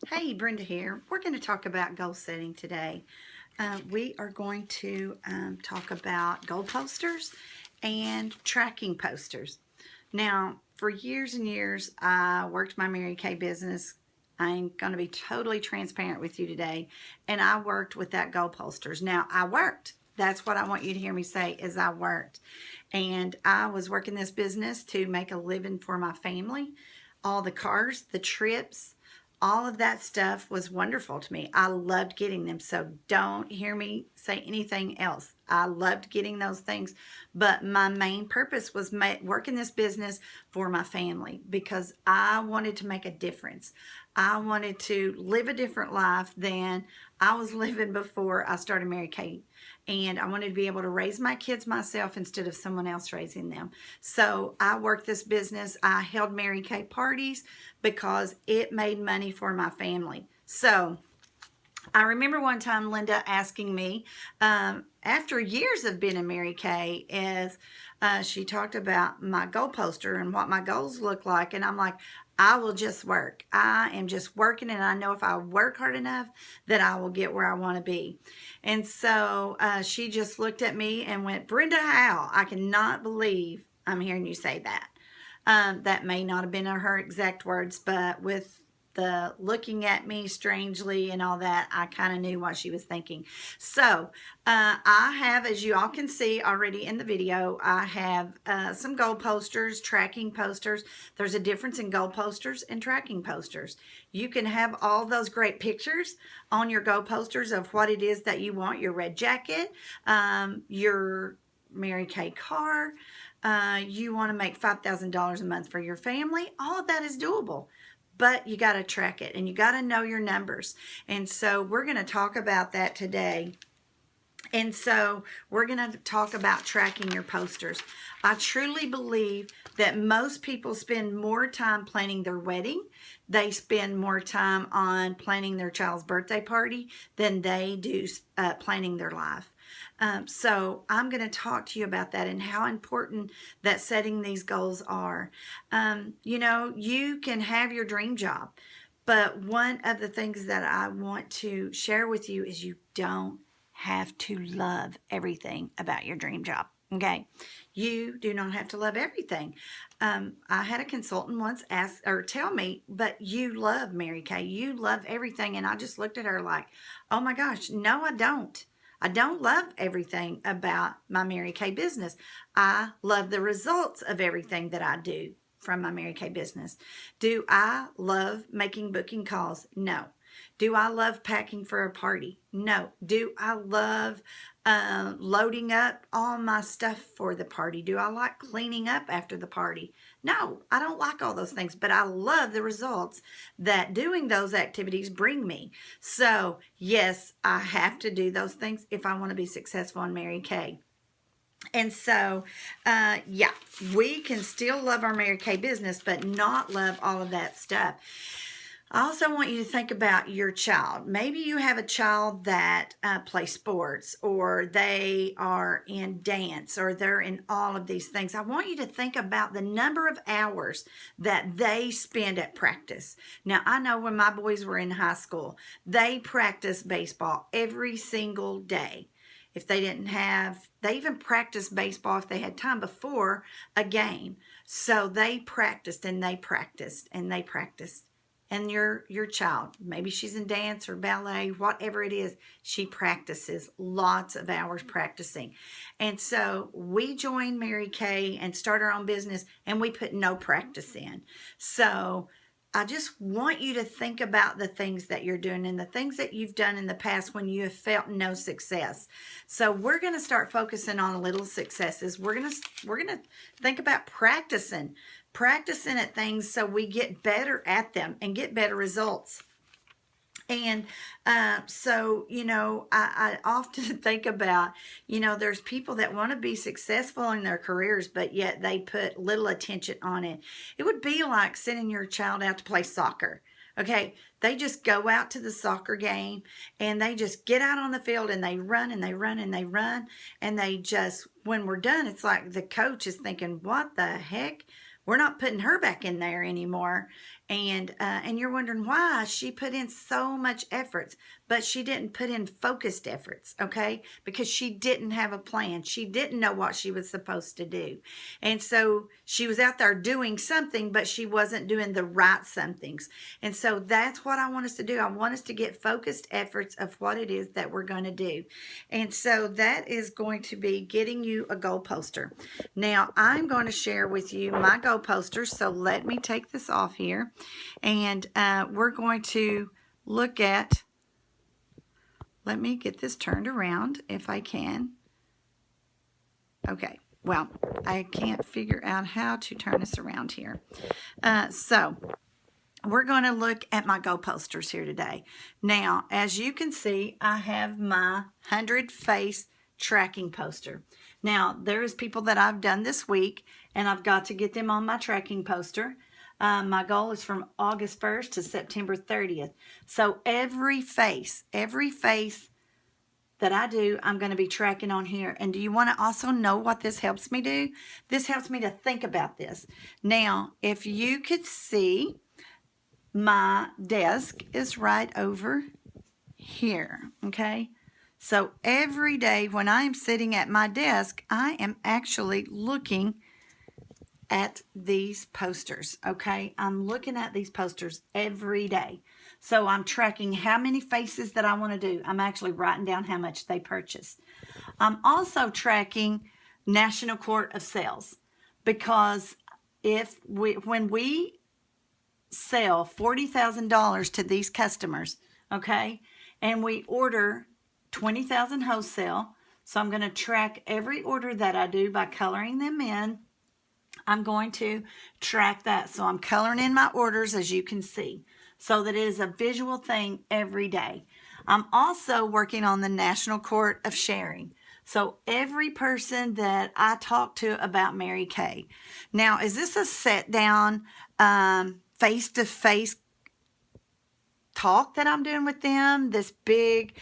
Hey, Brenda here. We're going to talk about goal setting today. We are going to talk about goal posters and tracking posters. Now, for years and years, I worked my Mary Kay business. I'm going to be totally transparent with you today. And I worked with that goal posters. Now, I worked. That's what I want you to hear me say is I worked. And I was working this business to make a living for my family. All the cars, the trips, all of that stuff was wonderful to me. I loved getting them. So don't hear me say anything else. I loved getting those things. But my main purpose was working this business for my family because I wanted to make a difference. I wanted to live a different life than I was living before I started Mary Kay. And I wanted to be able to raise my kids myself instead of someone else raising them. So I worked this business. I held Mary Kay parties because it made money for my family. So I remember one time Linda asking me, after years of being in Mary Kay, she talked about my goal poster and what my goals look like. And I'm like, I will just work. I am just working, and I know if I work hard enough that I will get where I want to be. And so she just looked at me and went, Brenda Howell, I cannot believe I'm hearing you say that. That may not have been her exact words, but with the looking at me strangely and all that, I kind of knew what she was thinking. So I have, as you all can see already in the video, I have some goal posters, tracking posters. There's a difference in goal posters and tracking posters. You can have all those great pictures on your goal posters of what it is that you want, your red jacket, your Mary Kay car, you want to make $5,000 a month for your family. All of that is doable, but you got to track it and you got to know your numbers. And so we're going to talk about that today. And so we're going to talk about tracking your posters. I truly believe that most people spend more time planning their wedding. They spend more time on planning their child's birthday party than they do planning their life. So I'm going to talk to you about that and how important that setting these goals are. You can have your dream job, but one of the things that I want to share with you is you don't have to love everything about your dream job. Okay, you do not have to love everything. I had a consultant once ask or tell me, but you love Mary Kay, you love everything, and I just looked at her like, oh my gosh, no, I don't. I don't love everything about my Mary Kay business. I love the results of everything that I do from my Mary Kay business. Do I love making booking calls? No. Do I love packing for a party? No. Do I love loading up all my stuff for the party? Do I like cleaning up after the party? No, I don't like all those things, but I love the results that doing those activities bring me. So, yes, I have to do those things if I want to be successful in Mary Kay. And so, we can still love our Mary Kay business, but not love all of that stuff. I also want you to think about your child. Maybe you have a child that plays sports, or they are in dance, or they're in all of these things. I want you to think about the number of hours that they spend at practice. Now, I know when my boys were in high school, they practiced baseball every single day. If they didn't have, they even practiced baseball if they had time before a game. So they practiced and they practiced and they practiced. And your child, maybe she's in dance or ballet, whatever it is, she practices lots of hours practicing. And so we joined Mary Kay and start our own business, and we put no practice in. So I just want you to think about the things that you're doing and the things that you've done in the past when you have felt no success. So we're going to start focusing on little successes. We're going to think about practicing at things so we get better at them and get better results. And I often think about, there's people that want to be successful in their careers, but yet they put little attention on it. It would be like sending your child out to play soccer. Okay, they just go out to the soccer game and they just get out on the field and they run and they run and they run. And they just, when we're done, it's like the coach is thinking, what the heck? We're not putting her back in there anymore. And you're wondering why she put in so much efforts, but she didn't put in focused efforts, okay? Because she didn't have a plan. She didn't know what she was supposed to do. And so she was out there doing something, but she wasn't doing the right somethings. And so that's what I want us to do. I want us to get focused efforts of what it is that we're going to do. And so that is going to be getting you a goal poster. Now, I'm going to share with you my goal posters. So let me take this off here. And we're going to look at, let me get this turned around if I can. Okay, well, I can't figure out how to turn this around here. So we're going to look at my goal posters here today. Now, as you can see, I have my 100 face tracking poster. Now, there's people that I've done this week, and I've got to get them on my tracking poster. My goal is from August 1st to September 30th. So every face that I do, I'm going to be tracking on here. And do you want to also know what this helps me do? This helps me to think about this. Now, if you could see, my desk is right over here, okay? So every day when I'm sitting at my desk, I am actually looking at these posters, okay? I'm looking at these posters every day. So I'm tracking how many faces that I want to do. I'm actually writing down how much they purchase. I'm also tracking National Court of Sales, because when we sell $40,000 to these customers, okay, and we order 20,000 wholesale, so I'm going to track every order that I do by coloring them in. I'm going to track that. So I'm coloring in my orders, as you can see, so that it is a visual thing every day. I'm also working on the National Court of Sharing. So every person that I talk to about Mary Kay. Now, is this a set down, face-to-face talk that I'm doing with them, this big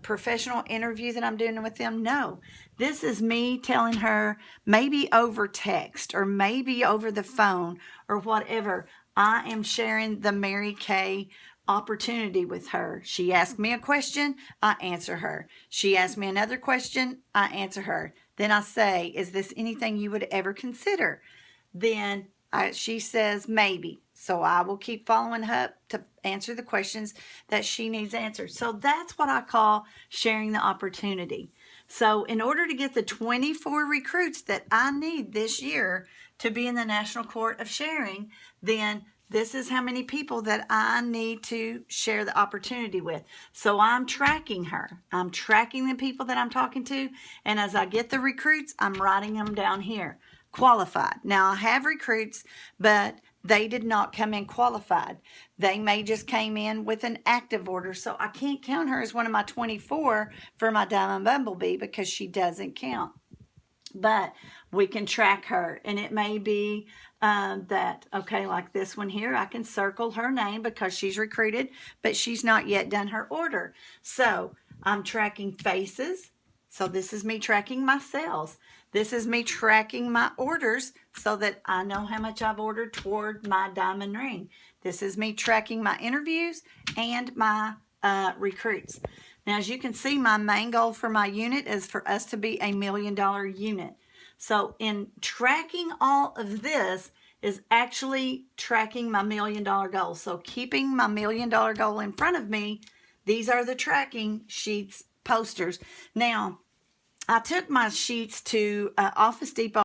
professional interview that I'm doing with them? No, this is me telling her, maybe over text or maybe over the phone or whatever. I am sharing the Mary Kay opportunity with her. She asked me a question, I answer her. She asked me another question, I answer her. Then I say, is this anything you would ever consider? Then she says maybe. So I will keep following her up to answer the questions that she needs answered. So that's what I call sharing the opportunity. So in order to get the 24 recruits that I need this year to be in the National Court of Sharing, then this is how many people that I need to share the opportunity with. So I'm tracking her. I'm tracking the people that I'm talking to. And as I get the recruits, I'm writing them down here. Qualified. Now I have recruits, but they did not come in qualified. They may just came in with an active order. So I can't count her as one of my 24 for my Diamond Bumblebee because she doesn't count. But we can track her, and it may be like this one here, I can circle her name because she's recruited, but she's not yet done her order. So I'm tracking faces. So this is me tracking my sales. This is me tracking my orders so that I know how much I've ordered toward my diamond ring. This is me tracking my interviews and my recruits. Now, as you can see, my main goal for my unit is for us to be $1 million unit. So in tracking all of this is actually tracking my $1 million goal. So keeping my $1 million goal in front of me, these are the tracking sheets posters. Now, I took my sheets to Office Depot